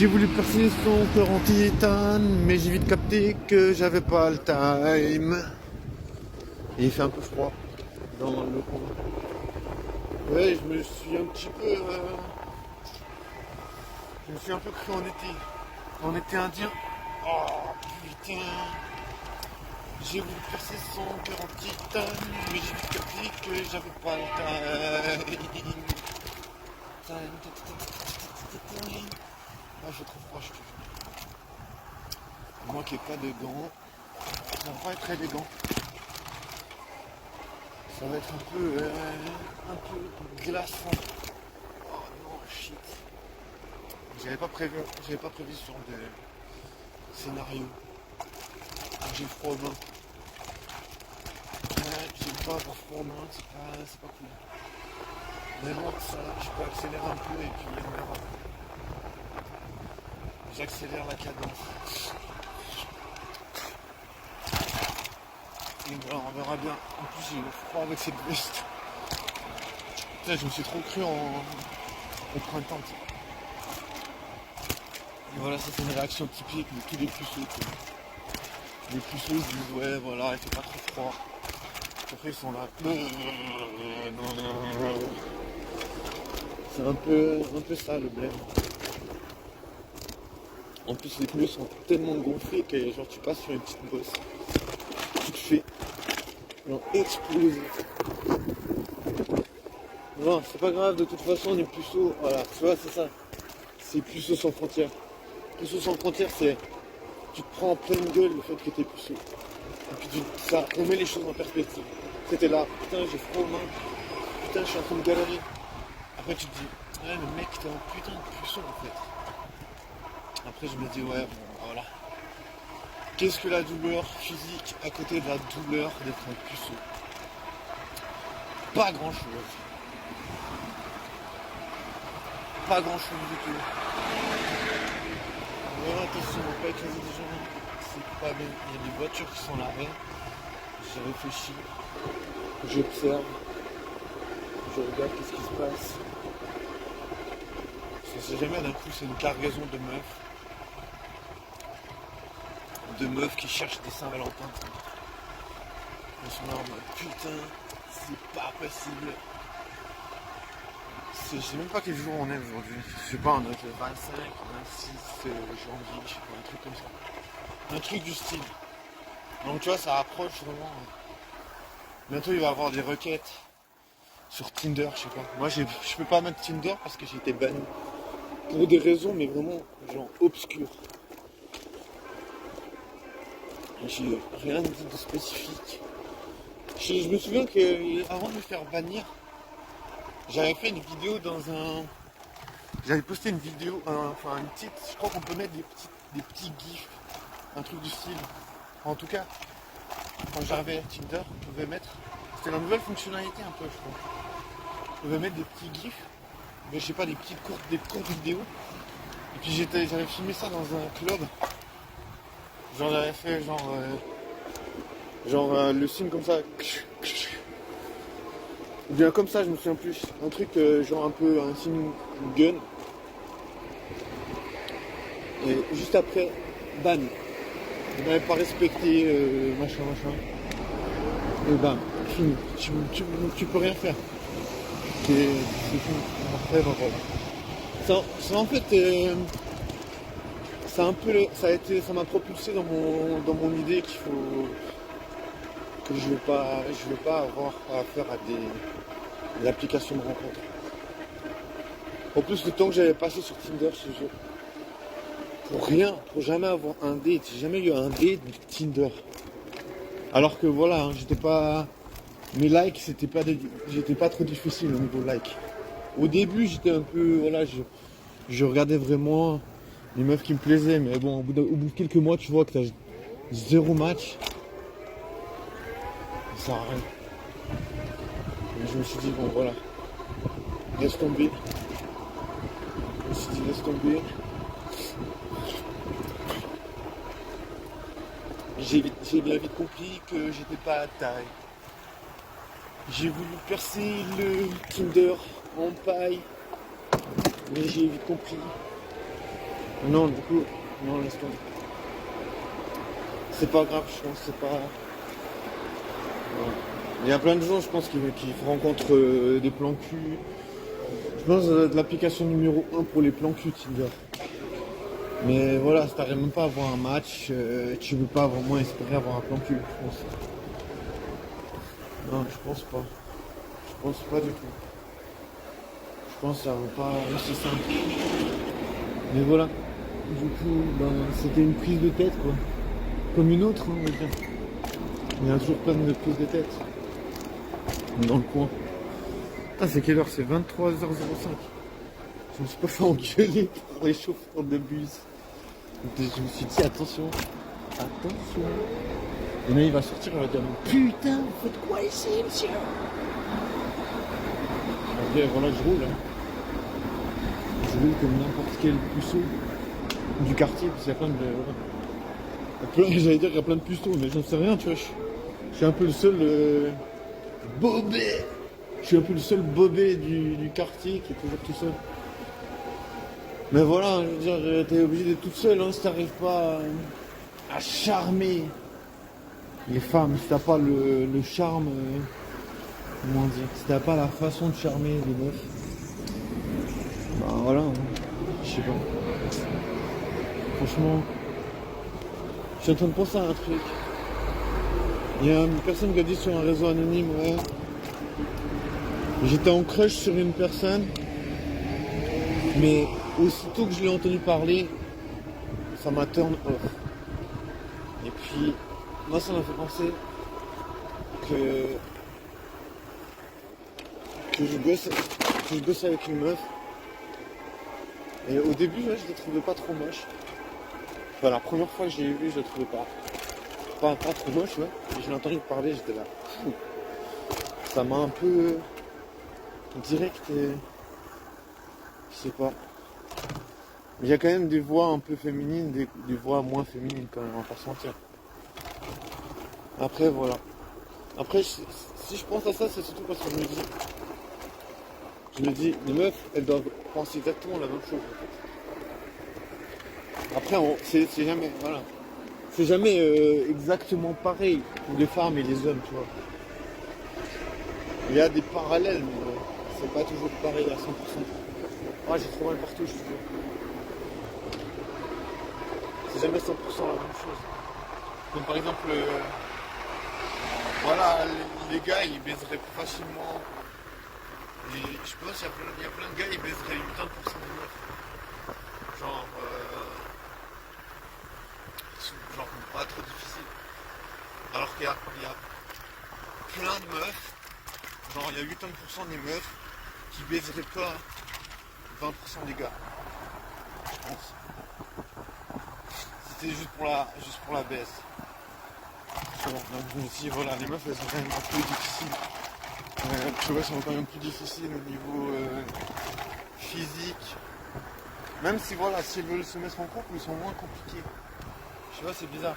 J'ai voulu percer son cœur en titane, mais j'ai vite capté que j'avais pas le time. Et il fait un peu froid dans le coin. Ouais, je me suis un petit peu... je me suis un peu cru en été indien. Oh putain. J'ai voulu percer son cœur en titane, mais j'ai vite capté que j'avais pas le time. Ah, j'ai trop froid, je te jure. Moi qui n'ai pas de gants, ça va pas être élégant. Ça va être un peu glaçant. Oh non, shit. J'avais pas prévu ce genre de scénario. J'ai froid aux mains. Ouais, j'aime pas avoir froid aux mains, c'est pas cool. Mais bon, ça, je peux accélérer un peu et puis on verra. J'accélère la cadence. Et voilà, on verra bien. En plus, j'ai froid avec cette veste. Putain, je me suis trop cru au printemps. Et voilà, ça c'est une réaction typique de tous les puceaux. Les puceaux ils disent ouais, voilà, il fait pas trop froid. Après, ils sont là. C'est un peu ça le blême. En plus, les pneus sont tellement gonflés que genre tu passes sur une petite bosse. Tu te fais exploser. Non, c'est pas grave, de toute façon, les puceaux, voilà, tu vois, c'est ça. C'est puceaux sans frontières. Puceaux sans frontières, c'est tu te prends en pleine gueule le fait que t'es puceau. Et puis ça remet les choses en perspective. C'était là, putain, j'ai froid aux mains, putain, je suis en train de galérer. Après, tu te dis, ouais, mais mec, t'es un putain de puceau en fait. Après, je me dis, ouais, bon, voilà. Qu'est-ce que la douleur physique à côté de la douleur d'être un puceau? Pas grand chose. Pas grand chose du tout. Voilà, attention, on va pas écraser des gens. C'est pas bien. Il y a des voitures qui sont à l'arrêt. J'ai réfléchi. J'observe. Je regarde qu'est-ce qui se passe. Je sais jamais, d'un coup, c'est une cargaison de meufs. De meufs qui cherchent des Saint-Valentin. Ils sont là en mode putain, c'est pas possible. Je sais même pas quel jour on est aujourd'hui. Je sais pas, on est le 25, 26 janvier, je sais pas, un truc comme ça. Un truc du style. Donc tu vois, ça approche vraiment. Bientôt il va y avoir des requêtes sur Tinder, je sais pas. Moi je peux pas mettre Tinder parce que j'ai été banni. Pour des raisons mais vraiment genre obscures. J'ai rien dit de spécifique. Je me souviens que avant de me faire bannir, j'avais fait une vidéo j'avais posté une vidéo, enfin une petite, je crois qu'on peut mettre des petits gifs, un truc du style. En tout cas, quand j'avais Tinder, on pouvait mettre, c'était la nouvelle fonctionnalité un peu je crois. On pouvait mettre des petits gifs, mais je sais pas, des courtes vidéos. Et puis j'avais filmé ça dans un club. J'en avais fait le signe comme ça. Ou bien comme ça, je me souviens plus. Un truc genre un peu un signe gun. Et juste après, ban. Vous n'avez pas respecté machin. Et bam, fini. Tu peux rien faire. C'est fini. Après, ben, voilà. Ça en fait, ça m'a propulsé dans mon idée qu'il faut que je veux pas avoir affaire à des applications de rencontres. En plus, le temps que j'avais passé sur Tinder ce jour, pour jamais avoir un date, j'ai jamais eu un date de Tinder. Alors que voilà, hein, mes likes, j'étais pas trop difficile au niveau like. Au début, j'étais un peu, voilà, je regardais vraiment les meufs qui me plaisaient, mais bon, au bout de quelques mois, tu vois que t'as zéro match. Ça sert à rien. Et je me suis dit, bon voilà, laisse tomber. Je me suis dit, laisse tomber. J'ai bien vite compris que j'étais pas à taille. J'ai voulu percer le Tinder en paille, mais j'ai vite compris Non, du coup, non, laisse tomber. C'est pas grave, je pense, c'est pas. Ouais. Il y a plein de gens, je pense, qui rencontrent des plans cul. Je pense de l'application numéro 1 pour les plans cul Tinder. Mais voilà, si t'arrives même pas à avoir un match, tu veux pas vraiment espérer avoir un plan cul, je pense. Non, je pense pas. Je pense pas du tout. Je pense que ça va pas aussi simple. Mais voilà. Du coup, ben, c'était une prise de tête, quoi. Comme une autre, hein, on va dire. Il y a toujours plein de prises de tête. Dans le coin. Ah, c'est quelle heure? C'est 23h05. Je me suis pas fait engueuler par les chauffeurs de bus. Donc, je me suis dit, attention. Attention. Et là, il va sortir, il va dire, putain, vous faites quoi ici, monsieur? En vrai, voilà, je roule. Hein. Je roule comme n'importe quel puceau du quartier, parce qu'il y a plein de. Voilà. J'allais dire qu'il y a plein de puceaux, mais j'en sais rien, tu vois. Je suis un peu le seul bobé. Je suis un peu le seul bobé du quartier qui est toujours tout seul. Mais voilà, je veux dire, t'es obligé d'être toute seule, hein, si t'arrives pas à charmer les femmes, si t'as pas le charme, comment dire, si t'as pas la façon de charmer les meufs, bah voilà, hein, je sais pas. Franchement, je suis en train de penser à un truc. Il y a une personne qui a dit sur un réseau anonyme, ouais, j'étais en crush sur une personne, mais aussitôt que je l'ai entendu parler, ça m'a turn off. Et puis, moi ça m'a fait penser que je bosse avec une meuf. Et au début, ouais, je la trouvais pas trop moche. Enfin, la première fois que je l'ai vue, je la trouvais pas trop moche, ouais. Et je l'ai entendu parler, j'étais là. Fou. Ça m'a un peu direct et je sais pas. Il y a quand même des voix un peu féminines, des voix moins féminines quand même, on va pas se mentir. Après, voilà. Après, si je pense à ça, c'est surtout parce que je me dis, les meufs, elles doivent penser exactement la même chose. En fait. Après, c'est jamais, voilà. C'est jamais exactement pareil pour les femmes et les hommes, tu vois. Il y a des parallèles, mais c'est pas toujours pareil à 100%. Ah, j'ai trop mal partout, je te jure. C'est jamais 100% la même chose. Comme par exemple, voilà, les gars, ils baiseraient plus facilement. Et je pense qu'il y a plein de gars, ils baiseraient 80% des meufs. Genre, pas trop difficile. Alors qu'il y a plein de meufs, genre il y a 80% des meufs qui baiseraient pas 20% des gars. Je pense. C'était juste pour la baisse. Bon, donc je me suis dit, voilà, les meufs elles sont quand même un peu difficiles. Tu vois, elles sont quand même plus difficiles au niveau physique. Même si voilà, si elles veulent se mettre en couple, ils sont moins compliqués. Je sais pas, c'est bizarre.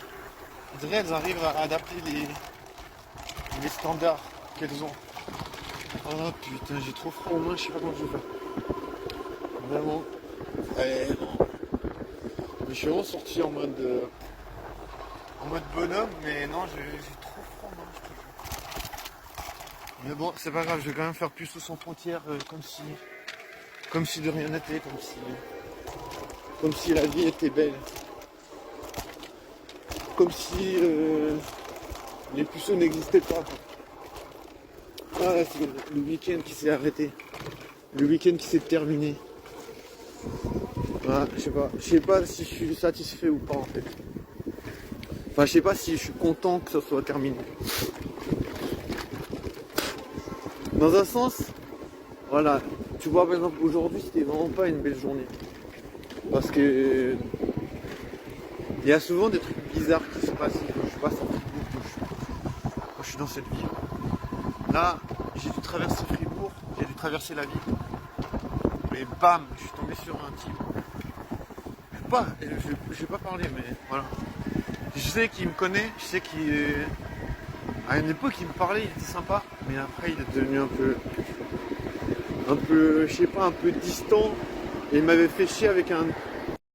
On dirait qu'elles arrivent à adapter les standards qu'elles ont. Oh putain, j'ai trop froid aux mains, je sais pas comment je vais faire. Vraiment. Non. Mais je suis vraiment sorti en mode bonhomme, mais non, j'ai trop froid aux mains, je te jure. Mais bon, c'est pas grave, je vais quand même faire puceau sans frontières, comme si de rien n'était, comme si la vie était belle. Comme si les puceaux n'existaient pas. Ah, c'est le week-end qui s'est arrêté. Le week-end qui s'est terminé. Ah, je sais pas si je suis satisfait ou pas en fait. Enfin, je sais pas si je suis content que ça soit terminé. Dans un sens, voilà, tu vois par exemple aujourd'hui c'était vraiment pas une belle journée. Parce que il y a souvent des trucs bizarres qui se passent quand je passe en Fribourg, quand je suis dans cette ville. Là, j'ai dû traverser Fribourg, j'ai dû traverser la ville. Mais bam, je suis tombé sur un type. Je vais pas parler, mais voilà. Je sais qu'il me connaît, je sais qu'il est... À une époque, il me parlait, il était sympa. Mais après, il est devenu un peu, je sais pas, un peu distant. Et il m'avait fait chier avec